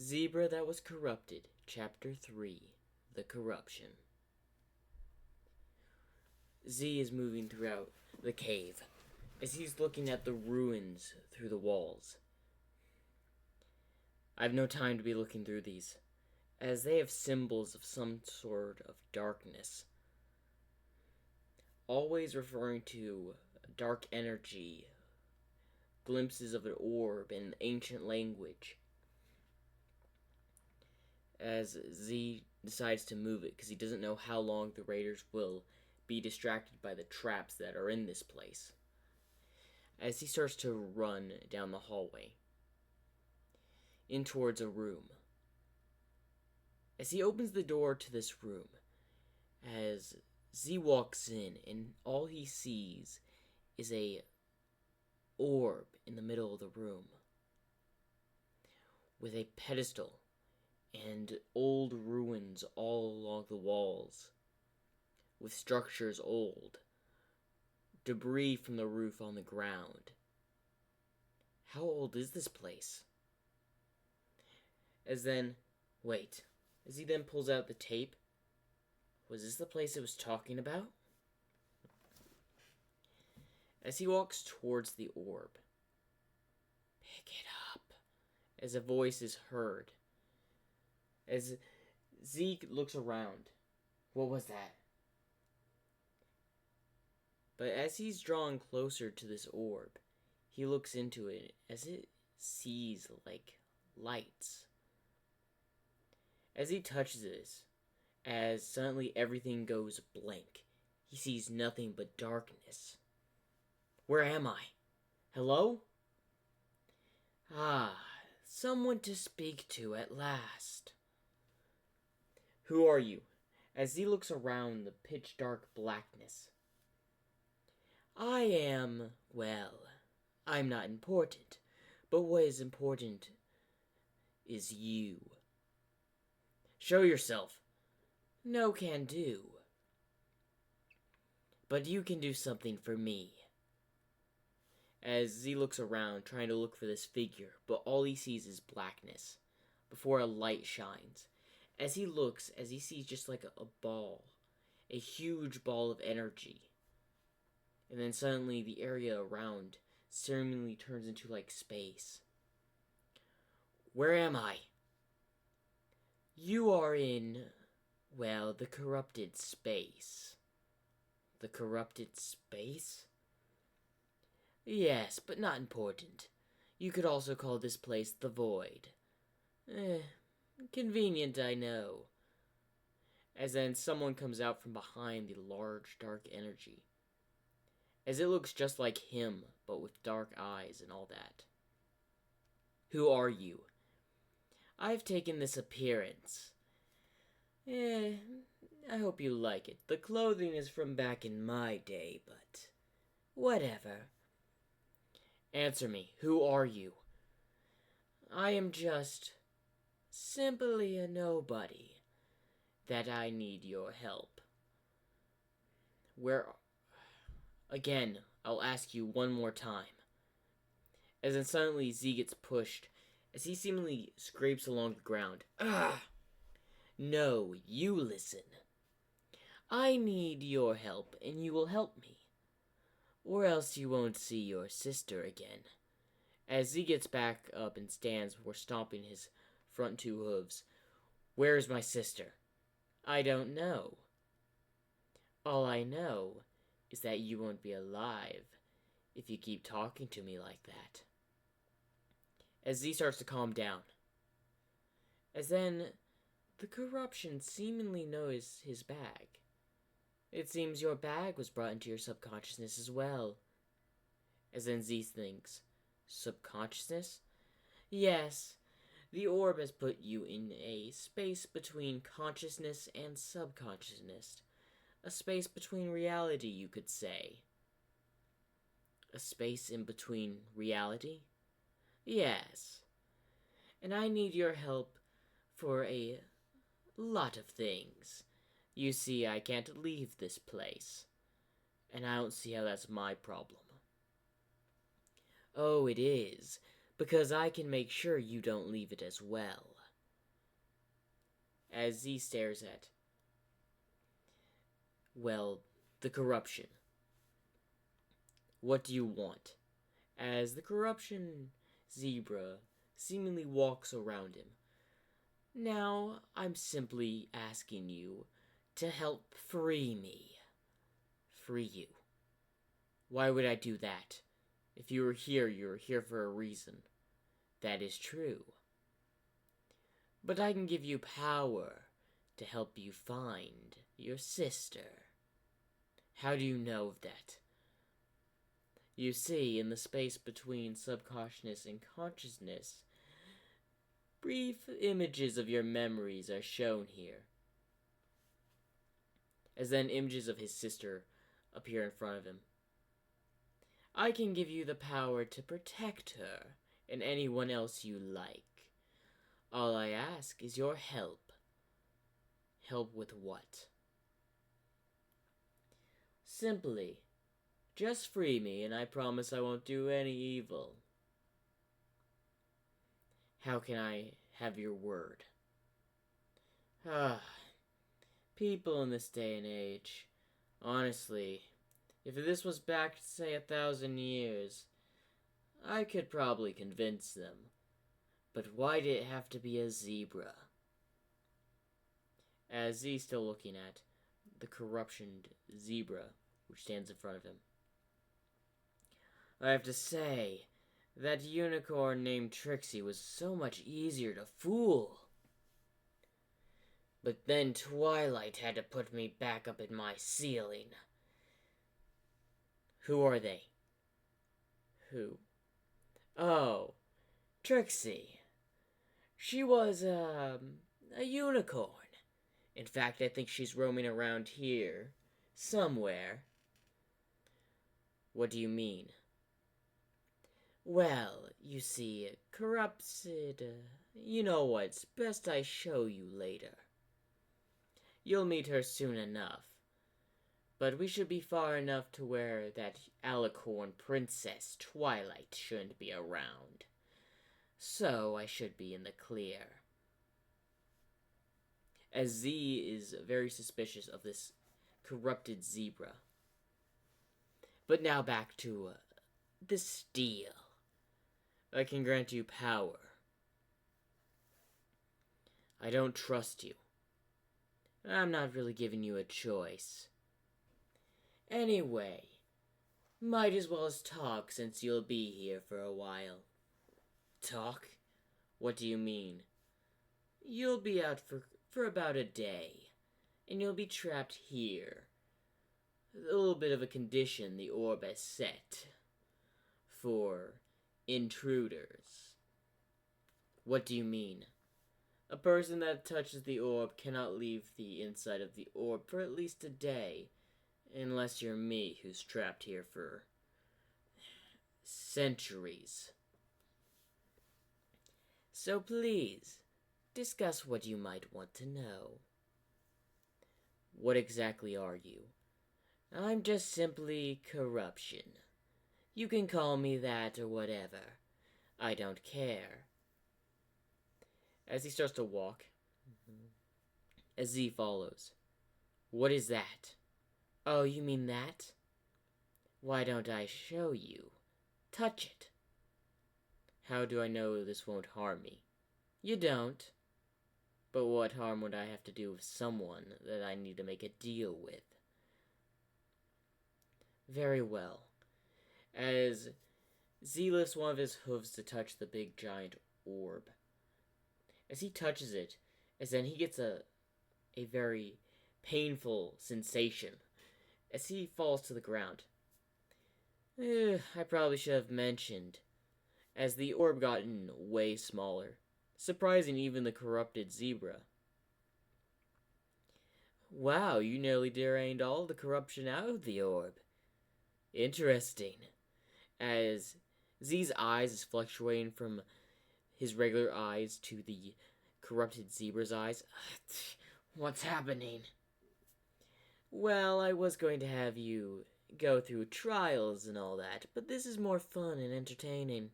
Zebra That Was Corrupted, Chapter 3, The Corruption. Z is moving throughout the cave as he's looking at the ruins through the walls. I have no time to be looking through these, as they have symbols of some sort of darkness, always referring to dark energy, glimpses of an orb in ancient language. As Z decides to move it because he doesn't know how long the raiders will be distracted by the traps that are in this place. As he starts to run down the hallway in towards a room. As he opens the door to this room, as Z walks in, and all he sees is a orb in the middle of the room with a pedestal and old ruins all along the walls, with structures old, debris from the roof on the ground. How old is this place? As he then pulls out the tape. Was this the place it was talking about? As he walks towards the orb, pick it up, as a voice is heard. As Zeke looks around, what was that? But as he's drawing closer to this orb, he looks into it as it sees like lights. As he touches this, as suddenly everything goes blank, he sees nothing but darkness. Where am I? Hello? Ah, someone to speak to at last. Who are you? As he looks around the pitch dark blackness. I'm not important, but what is important is you. Show yourself. No can do. But you can do something for me. As Z looks around, trying to look for this figure, but all he sees is blackness, before a light shines. As he looks, as he sees just like a ball, a huge ball of energy. And then suddenly the area around seemingly turns into like space. Where am I? You are in, the corrupted space. The corrupted space? Yes, but not important. You could also call this place the Void. Convenient, I know. As then someone comes out from behind the large dark energy. As it looks just like him, but with dark eyes and all that. Who are you? I've taken this appearance. I hope you like it. The clothing is from back in my day, but whatever. Answer me, who are you? I am just simply a nobody. That I need your help. Again, I'll ask you one more time. As then suddenly Z gets pushed, as he seemingly scrapes along the ground. No, you listen. I need your help, and you will help me. Or else you won't see your sister again. As Z gets back up and stands before stomping his front two hooves. Where is my sister? I don't know. All I know is that you won't be alive if you keep talking to me like that. As Z starts to calm down. As then, the corruption seemingly knows his bag. It seems your bag was brought into your subconsciousness as well. As then Z thinks, subconsciousness? Yes, the orb has put you in a space between consciousness and subconsciousness. A space between reality, you could say. A space in between reality? Yes. And I need your help for a lot of things. You see, I can't leave this place. And I don't see how that's my problem. Oh, it is, because I can make sure you don't leave it as well. as Z stares at, well, the corruption. What do you want? As the corruption zebra seemingly walks around him. Now, I'm simply asking you to help free me. Free you. Why would I do that? If you're here for a reason. That is true. But I can give you power to help you find your sister. How do you know of that? You see, in the space between subconsciousness and consciousness, brief images of your memories are shown here. As then images of his sister appear in front of him. I can give you the power to protect her and anyone else you like. All I ask is your help. Help with what? Simply, just free me and I promise I won't do any evil. How can I have your word? People in this day and age. Honestly, if this was back, say, 1,000 years, I could probably convince them. But why did it have to be a zebra? As Z's still looking at the corruptioned zebra, which stands in front of him. I have to say, that unicorn named Trixie was so much easier to fool. But then Twilight had to put me back up in my ceiling. Who are they? Who? Oh, Trixie. She was, a unicorn. In fact, I think she's roaming around here. Somewhere. What do you mean? Well, you see, corrupted, you know what's best I show you later. You'll meet her soon enough. But we should be far enough to where that alicorn princess Twilight shouldn't be around. So I should be in the clear. As Z is very suspicious of this corrupted zebra. But now back to the steel. I can grant you power. I don't trust you. I'm not really giving you a choice. Anyway, might as well talk since you'll be here for a while. Talk? What do you mean? You'll be out for about a day, and you'll be trapped here. A little bit of a condition the orb has set for intruders. What do you mean? A person that touches the orb cannot leave the inside of the orb for at least a day, unless you're me, who's trapped here for centuries. So please, discuss what you might want to know. What exactly are you? I'm just simply corruption. You can call me that or whatever. I don't care. As he starts to walk, as Z follows. What is that? Oh, you mean that? Why don't I show you? Touch it. How do I know this won't harm me? You don't. But what harm would I have to do with someone that I need to make a deal with? Very well. As Z lifts one of his hooves to touch the big giant orb. As he touches it, as then he gets a very painful sensation as he falls to the ground. I probably should have mentioned, as the orb gotten way smaller, surprising even the corrupted zebra. Wow, you nearly drained all the corruption out of the orb. Interesting. As Z's eyes is fluctuating from his regular eyes to the corrupted zebra's eyes. What's happening? Well, I was going to have you go through trials and all that, but this is more fun and entertaining.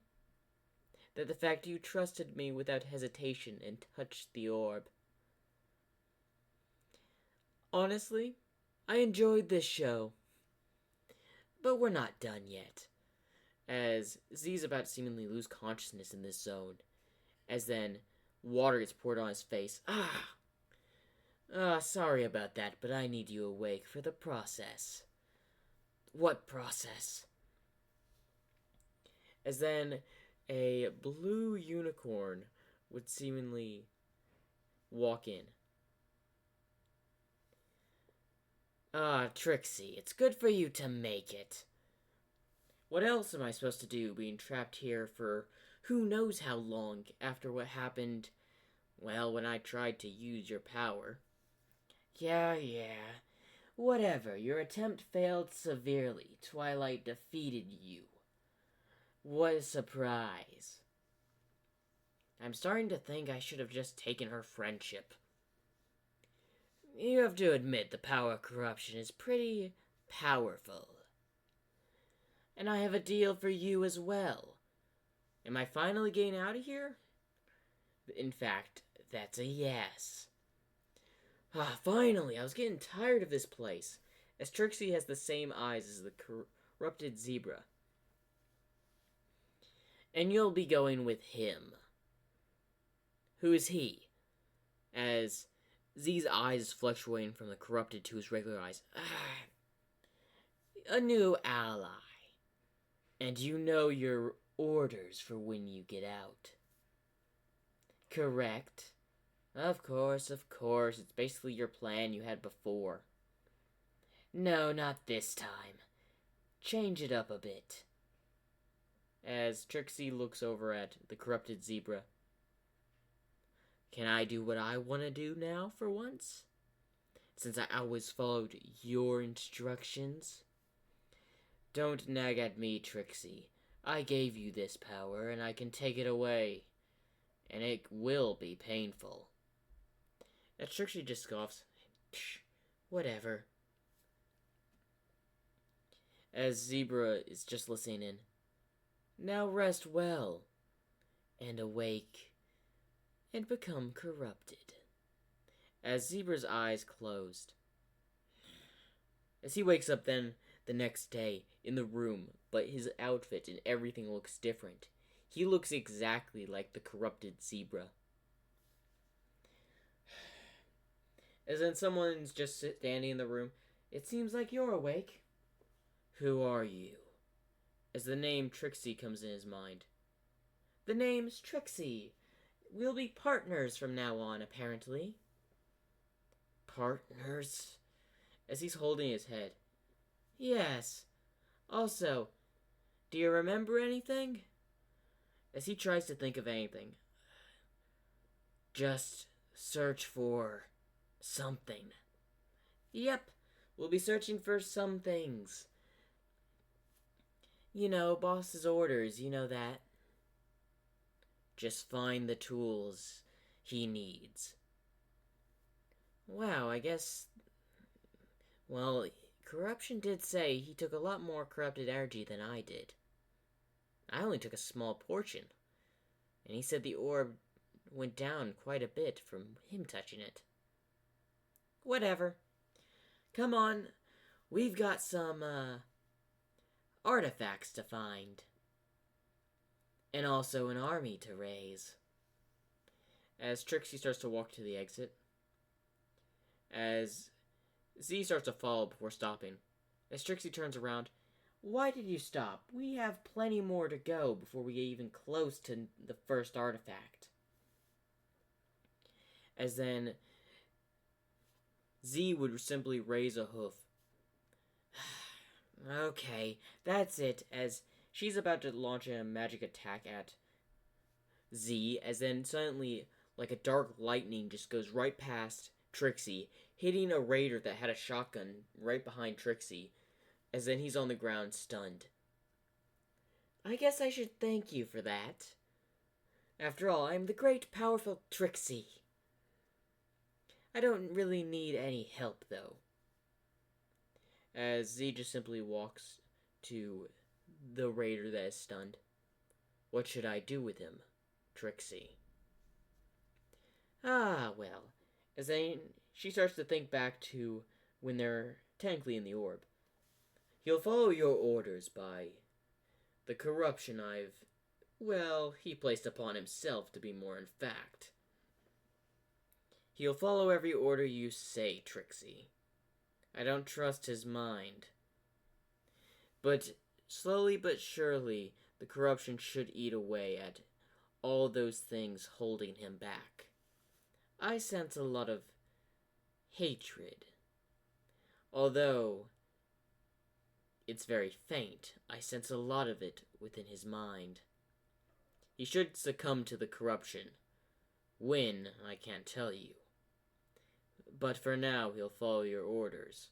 That the fact you trusted me without hesitation and touched the orb. Honestly, I enjoyed this show. But we're not done yet, as Z's about to seemingly lose consciousness in this zone, as then water gets poured on his face. Sorry about that, but I need you awake for the process. What process? As then a blue unicorn would seemingly walk in. Trixie, it's good for you to make it. What else am I supposed to do being trapped here for who knows how long after what happened, well, when I tried to use your power? Yeah. Whatever, your attempt failed severely. Twilight defeated you. What a surprise. I'm starting to think I should have just taken her friendship. You have to admit the power of corruption is pretty powerful. And I have a deal for you as well. Am I finally getting out of here? In fact, that's a yes. Finally, I was getting tired of this place, as Trixie has the same eyes as the corrupted zebra. And you'll be going with him. Who is he? As Z's eyes is fluctuating from the corrupted to his regular eyes. A new ally. And you know your orders for when you get out. Correct. Of course. It's basically your plan you had before. No, not this time. Change it up a bit. As Trixie looks over at the corrupted zebra. Can I do what I want to do now for once? Since I always followed your instructions? Don't nag at me, Trixie. I gave you this power, and I can take it away. And it will be painful. As Trixie just scoffs. Psh, whatever. As Zebra is just listening in. Now rest well, and awake, and become corrupted. As Zebra's eyes closed. As he wakes up then the next day in the room, but his outfit and everything looks different. He looks exactly like the corrupted zebra. As then someone's just standing in the room. It seems like you're awake. Who are you? As the name Trixie comes in his mind. The name's Trixie. We'll be partners from now on, apparently. Partners? As he's holding his head. Yes. Also, do you remember anything? As he tries to think of anything. Just search for something. Yep, we'll be searching for some things. You know, boss's orders, you know that. Just find the tools he needs. Wow, I guess... Well, corruption did say he took a lot more corrupted energy than I did. I only took a small portion. And he said the orb went down quite a bit from him touching it. Whatever. Come on, we've got some, artifacts to find. And also an army to raise. As Trixie starts to walk to the exit. As Z starts to follow before stopping. As Trixie turns around. Why did you stop? We have plenty more to go before we get even close to the first artifact. As then Z would simply raise a hoof. Okay, that's it, as she's about to launch a magic attack at Z, as then suddenly, like a dark lightning just goes right past Trixie, hitting a raider that had a shotgun right behind Trixie, as then he's on the ground, stunned. I guess I should thank you for that. After all, I'm the great, powerful Trixie. I don't really need any help, though. As Z just simply walks to the raider that is stunned. What should I do with him, Trixie? Well. As then she starts to think back to when they're technically in the orb. He'll follow your orders by the corruption he placed upon himself, to be more in fact. He'll follow every order you say, Trixie. I don't trust his mind. But slowly but surely, the corruption should eat away at all those things holding him back. I sense a lot of hatred. Although it's very faint, I sense a lot of it within his mind. He should succumb to the corruption. When, I can't tell you. But for now, he'll follow your orders.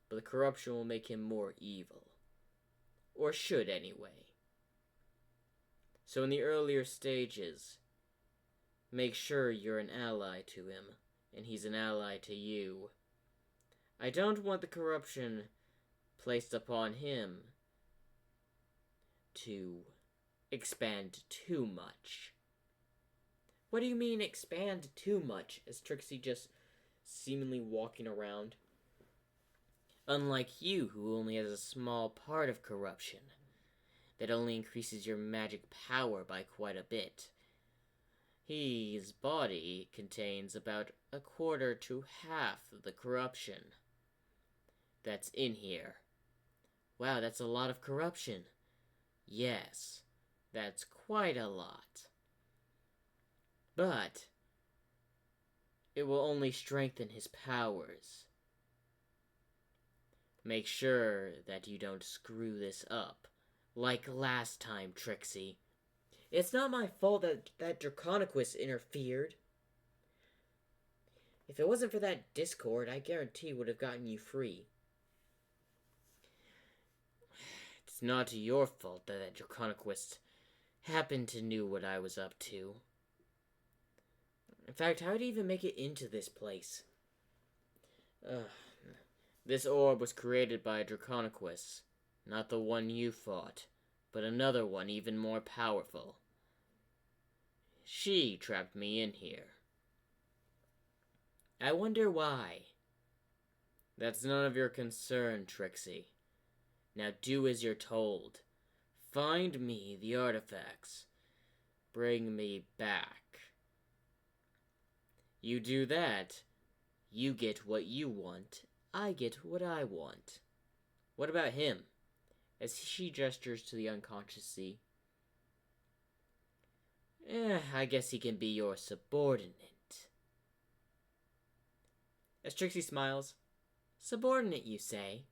But the corruption will make him more evil. Or should, anyway. So in the earlier stages, make sure you're an ally to him, and he's an ally to you. I don't want the corruption placed upon him to expand too much. What do you mean expand too much? As Trixie just seemingly walking around. Unlike you, who only has a small part of corruption. That only increases your magic power by quite a bit. His body contains about a quarter to half of the corruption that's in here. Wow, that's a lot of corruption. Yes, that's quite a lot. But it will only strengthen his powers. Make sure that you don't screw this up, like last time, Trixie. It's not my fault that Draconequus interfered. If it wasn't for that discord, I guarantee would have gotten you free. It's not your fault that Draconequus happened to know what I was up to. In fact, how did he even make it into this place? This orb was created by Draconequus, not the one you fought, but another one even more powerful. She trapped me in here. I wonder why. That's none of your concern, Trixie. Now do as you're told. Find me the artifacts. Bring me back. You do that, you get what you want, I get what I want. What about him? As she gestures to the unconscious sea. I guess he can be your subordinate. As Trixie smiles, subordinate, you say?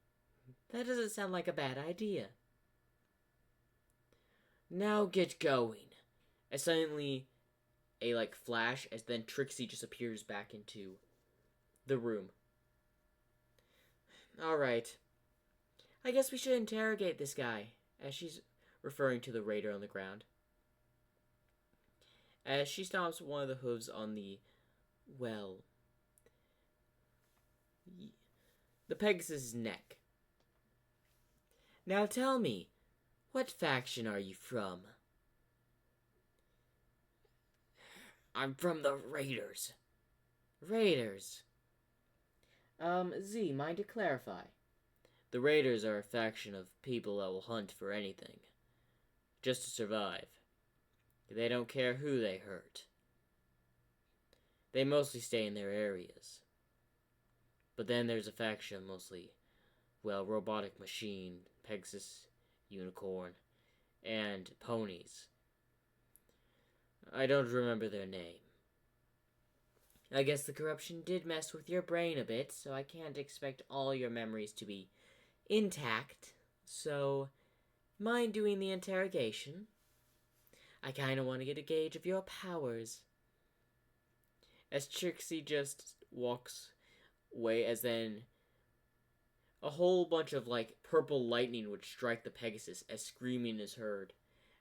That doesn't sound like a bad idea. Now get going. As suddenly a flash, as then Trixie just appears back into the room. Alright. I guess we should interrogate this guy, as she's referring to the raider on the ground. As she stomps one of the hooves on the Pegasus' neck. Now tell me, what faction are you from? I'm from the Raiders. Raiders. Z, mind to clarify? The Raiders are a faction of people that will hunt for anything, just to survive. They don't care who they hurt. They mostly stay in their areas. But then there's a faction mostly, robotic machine, Pegasus, unicorn, and ponies. I don't remember their name. I guess the corruption did mess with your brain a bit, so I can't expect all your memories to be intact. So, mind doing the interrogation? I kinda want to get a gauge of your powers. As Trixie just walks away, as then a whole bunch of purple lightning would strike the Pegasus as screaming is heard,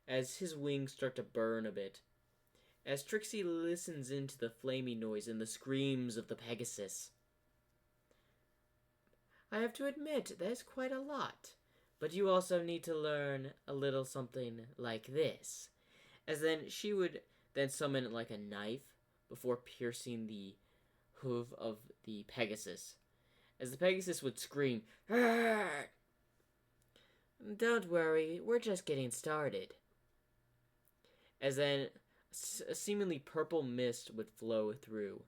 as his wings start to burn a bit. As Trixie listens into the flaming noise and the screams of the Pegasus. I have to admit, there's quite a lot. But you also need to learn a little something like this. As then she would then summon a knife before piercing the hoof of the Pegasus, as the Pegasus would scream, "Arr!" "Don't worry, we're just getting started." As then a seemingly purple mist would flow through,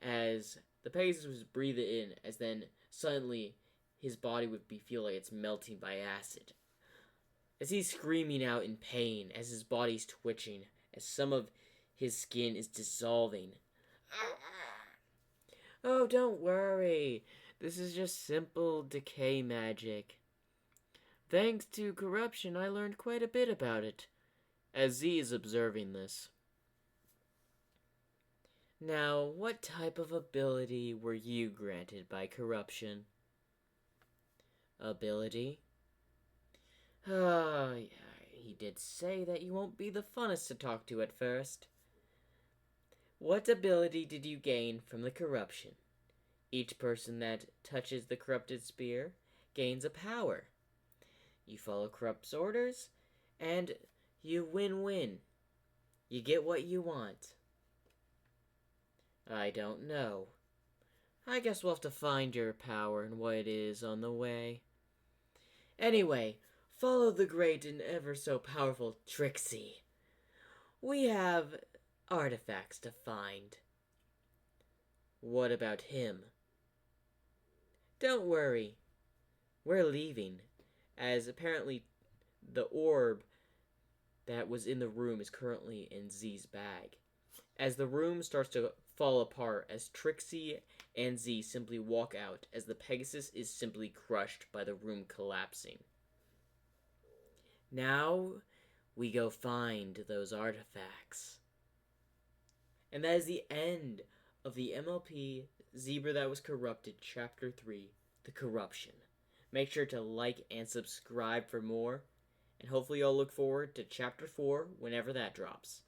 as the Pegasus would breathe it in, as then suddenly his body would feel like it's melting by acid. As he's screaming out in pain, as his body's twitching, as some of his skin is dissolving. "Oh, don't worry. This is just simple decay magic. Thanks to corruption, I learned quite a bit about it," as Z is observing this. "Now, what type of ability were you granted by corruption?" "Ability? Ah, he did say that you won't be the funnest to talk to at first. What ability did you gain from the corruption? Each person that touches the corrupted spear gains a power. You follow corrupt's orders, and you win-win. You get what you want." "I don't know. I guess we'll have to find your power and what it is on the way. Anyway, follow the great and ever so powerful Trixie. We have artifacts to find." "What about him?" "Don't worry. We're leaving, as apparently the orb that was in the room is currently in Z's bag. As the room starts to fall apart, as Trixie and Z simply walk out, as the Pegasus is simply crushed by the room collapsing. Now, we go find those artifacts. And that is the end of the MLP Zebra That Was Corrupted, Chapter 3, The Corruption. Make sure to like and subscribe for more, and hopefully you'll look forward to Chapter 4 whenever that drops.